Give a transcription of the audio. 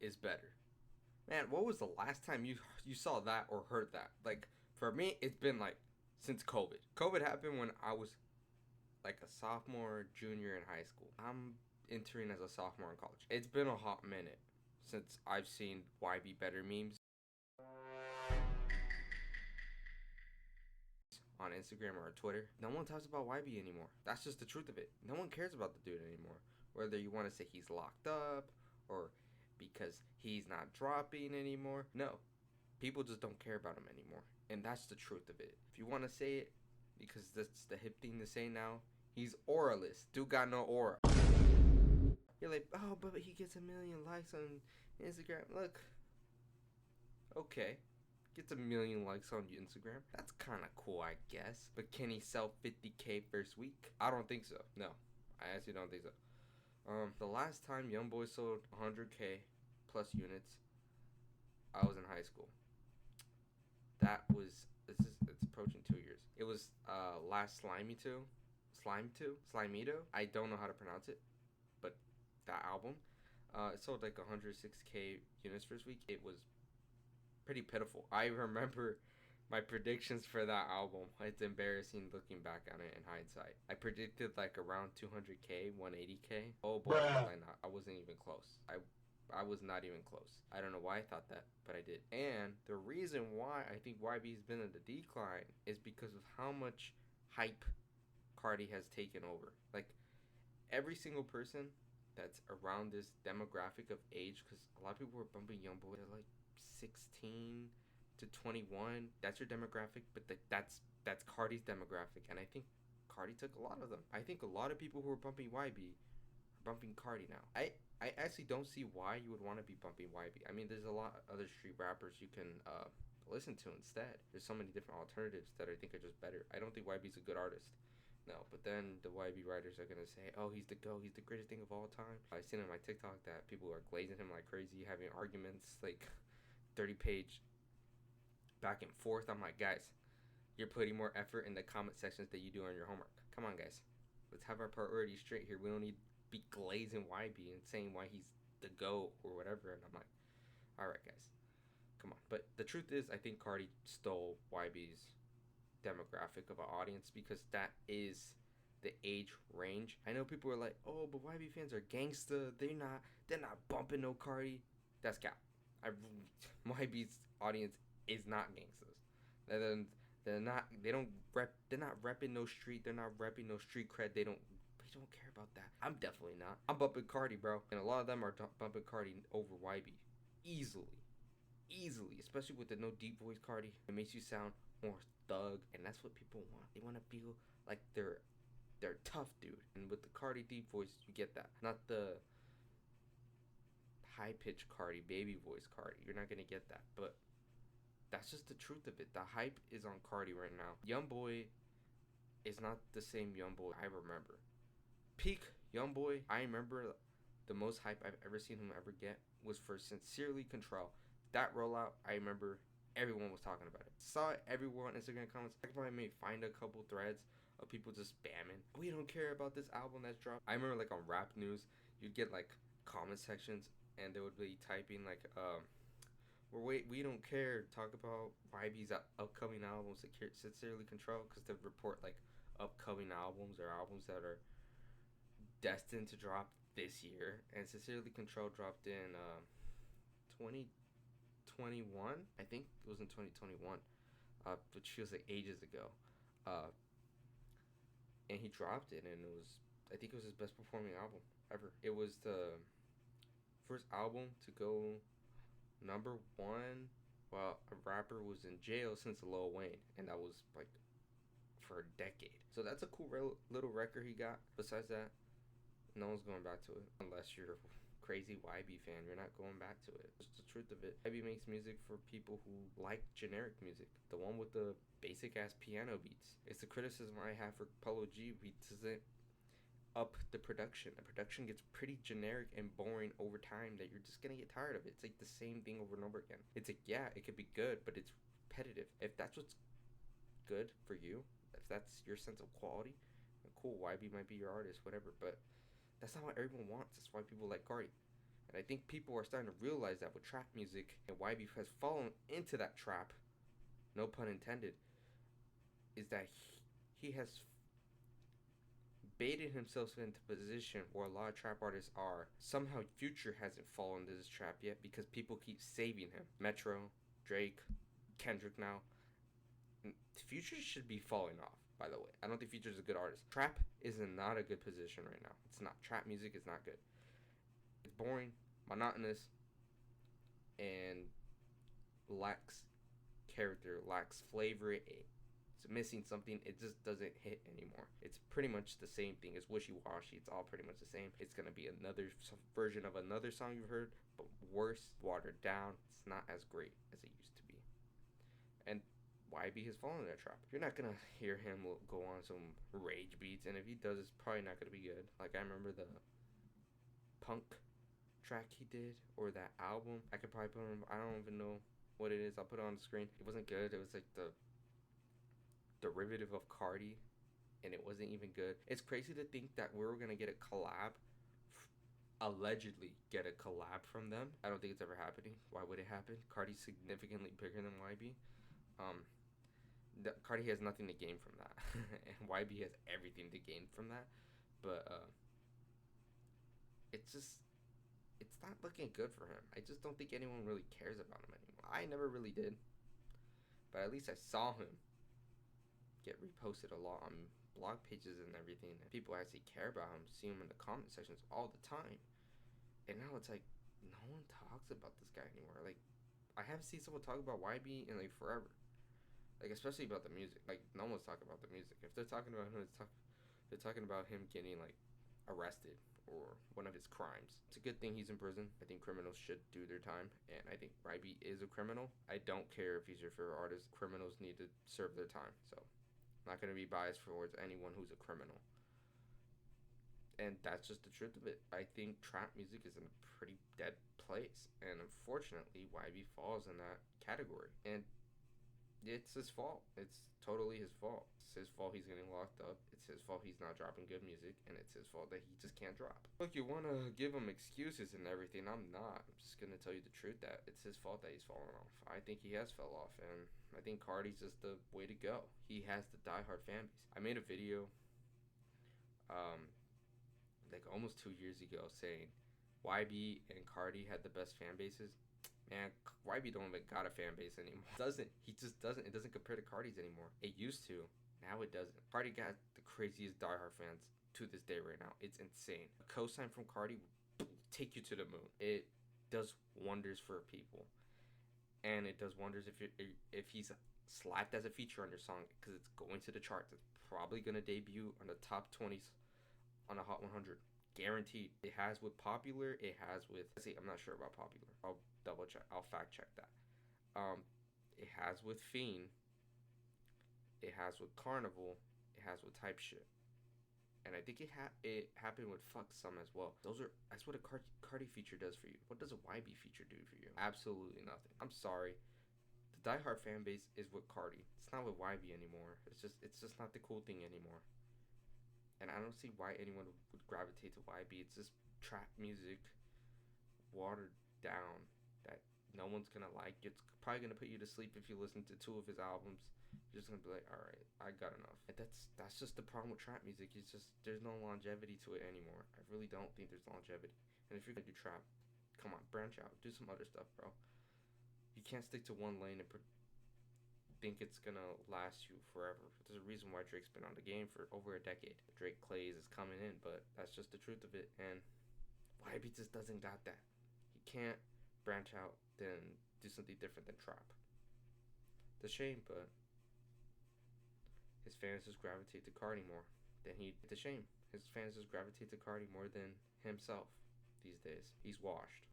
is better. Man, what was the last time you saw that or heard that? Like for me, it's been like since COVID. COVID happened when I was like a sophomore, junior in high school. I'm entering as a sophomore in college. It's been a hot minute since I've seen YB better memes on Instagram or Twitter. No one talks about YB anymore. That's just the truth of it. No one cares about the dude anymore. Whether you want to say he's locked up or because he's not dropping anymore. No. People just don't care about him anymore. And that's the truth of it. If you want to say it, because that's the hip thing to say now, he's auraless. Dude got no aura. You're like, oh, but he gets 1 million likes on Instagram. Look, okay, gets 1 million likes on Instagram. That's kind of cool, I guess. But can he sell 50K first week? I don't think so. No, I actually don't think so. The last time Youngboy sold 100K plus units, I was in high school. That was it's approaching 2 years. It was last Slimito. I don't know how to pronounce it, but that album, it sold like 106K units first week. It was pretty pitiful. I remember my predictions for that album. It's embarrassing looking back on it in hindsight. I predicted like around 200K, 180K. Oh boy, was I not? I wasn't even close. I was not even close. I don't know why I thought that, but I did. And the reason why I think YB's been in the decline is because of how much hype Carti has taken over. Like every single person that's around this demographic of age, because a lot of people were bumping Youngboy. They're like 16 to 21. That's your demographic, but that's Carti's demographic, and I think Carti took a lot of them. I think a lot of people who are bumping YB are bumping Carti now. I actually don't see why you would want to be bumping YB. I mean, there's a lot of other street rappers you can listen to instead. There's so many different alternatives that I think are just better. I don't think YB's a good artist. No, but then the YB writers are gonna say, "Oh, he's the GOAT. He's the greatest thing of all time." I've seen on my TikTok that people are glazing him like crazy, having arguments like 30-page back and forth. I'm like, guys, you're putting more effort in the comment sections than you do on your homework. Come on, guys. Let's have our priorities straight here. We don't need to be glazing YB and saying why he's the GOAT or whatever. And I'm like, all right, guys, come on. But the truth is, I think Carti stole YB's demographic of an audience because that is the age range. I know people are like, oh, but YB fans are gangsta. They're not bumping no Carti. That's cap. YB's audience is not gangsters. They're not. They don't rep. They're not repping no street. They're not repping no street cred. They don't care about that. I'm definitely not. I'm bumping Carti, bro, and a lot of them are bumping Carti over YB, easily, especially with the no deep voice Carti. It makes you sound more thug, and that's what people want. They want to feel like they're tough, dude. And with the Carti deep voice, you get that. Not the high pitched Carti, baby voice Carti. You're not gonna get that, but that's just the truth of it. The hype is on Carti right now. Youngboy is not the same Youngboy I remember. Peak Youngboy, I remember the most hype I've ever seen him ever get was for Sincerely Control. That rollout, I remember everyone was talking about it. Saw it everywhere on Instagram comments. I could probably maybe find a couple threads of people just spamming. We don't care about this album that's dropped. I remember like on Rap News, you'd get like comment sections and they would be typing like, we don't care. Talk about YB's upcoming albums, Sincerely Control, because they report like upcoming albums or albums that are destined to drop this year. And Sincerely Control dropped in 2021. I think it was in 2021, which feels like ages ago. Uh, and he dropped it, and I think it was his best performing album ever. It was the first album to go #1 while a rapper was in jail since Lil Wayne, and that was like for a decade. So that's a cool little record he got. Besides that, no one's going back to it unless you're a crazy YB fan. You're not going back to it. It's the truth of it. YB makes music for people who like generic music, the one with the basic ass piano beats. It's the criticism I have for Polo G. He doesn't up the production. The production gets pretty generic and boring over time that you're just gonna get tired of it. It's like the same thing over and over again. It's like, yeah, it could be good, but it's repetitive. If that's what's good for you, if that's your sense of quality, cool, YB might be your artist, whatever, but that's not what everyone wants. That's why people like Carti. And I think people are starting to realize that with trap music, and YB has fallen into that trap, no pun intended, is that he has baited himself into a position where a lot of trap artists are. Somehow Future hasn't fallen into this trap yet because people keep saving him. Metro, Drake, Kendrick now. Future should be falling off, by the way. I don't think Future's a good artist. Trap is in not a good position right now. It's not. Trap music is not good. It's boring, monotonous, and lacks character, lacks flavor. It's missing something. It just doesn't hit anymore. It's pretty much the same thing. It's wishy-washy. It's all pretty much the same. It's gonna be another version of another song you've heard, but worse, watered down. It's not as great as it used to be. And YB has fallen in that trap. You're not gonna hear him go on some rage beats, and if he does, it's probably not gonna be good. Like, I remember the Punk track he did, or that album. I could probably put on. I don't even know what it is. I'll put it on the screen. It wasn't good. It was like the derivative of Carti, and it wasn't even good. It's crazy to think that we were gonna get a collab, allegedly get a collab from them. I don't think it's ever happening. Why would it happen? Carti's significantly bigger than YB. Carti has nothing to gain from that, and YB has everything to gain from that. But it's not looking good for him. I just don't think anyone really cares about him anymore. I never really did, but at least I saw him get reposted a lot on blog pages and everything, and people actually care about him. See him in the comment sections all the time, and now it's like no one talks about this guy anymore. Like, I haven't seen someone talk about YB in like forever. Like, especially about the music. Like, no one's talking about the music. If they're talking about him, they're talking about him getting like arrested or one of his crimes. It's a good thing he's in prison. I think criminals should do their time, and I think YB is a criminal. I don't care if he's your favorite artist. Criminals need to serve their time. So I'm not gonna be biased towards anyone who's a criminal. And that's just the truth of it. I think trap music is in a pretty dead place, and unfortunately YB falls in that category. And it's his fault. It's totally his fault. It's his fault he's getting locked up. It's his fault he's not dropping good music, and it's his fault that he just can't drop. Look, you want to give him excuses and everything. I'm not. I'm just going to tell you the truth that it's his fault that he's fallen off. I think he has fell off, and I think Carti's just the way to go. He has the diehard fan base. I made a video like almost 2 years ago saying YB and Carti had the best fan bases. Man, YB don't even got a fan base anymore. He just doesn't. It doesn't compare to Carti's anymore. It used to. Now it doesn't. Carti got the craziest diehard fans to this day right now. It's insane. A cosign from Carti will take you to the moon. It does wonders for people. And it does wonders if he's slapped as a feature on your song, because it's going to the charts. It's probably going to debut on the top 20s on a Hot 100. Guaranteed. It has with Popular. It has with... See, I'm not sure about Popular. I'll double check. I'll fact check that. It has with Fiend. It has with Carnival. It has with Type Shit. And I think it happened with Fuck Some as well. That's what a Carti feature does for you. What does a YB feature do for you? Absolutely nothing. I'm sorry. The diehard fan base is with Carti. It's not with YB anymore. It's just not the cool thing anymore. And I don't see why anyone would gravitate to YB. It's just trap music, watered down, that no one's gonna like. It's probably gonna put you to sleep if you listen to 2 of his albums. You're just gonna be like, all right, I got enough. And that's just the problem with trap music. It's just there's no longevity to it anymore. I really don't think there's longevity. And if you're gonna do trap, come on, branch out, do some other stuff, bro. You can't stick to one lane and think it's gonna last you forever. There's a reason why Drake's been on the game for over a decade. Drake Clays is coming in, but that's just the truth of it. And YB just doesn't got that. He can't branch out then do something different than trap. It's a shame, but his fans just gravitate to Carti more than he. It's a shame. His fans just gravitate to Carti more than himself these days. He's washed.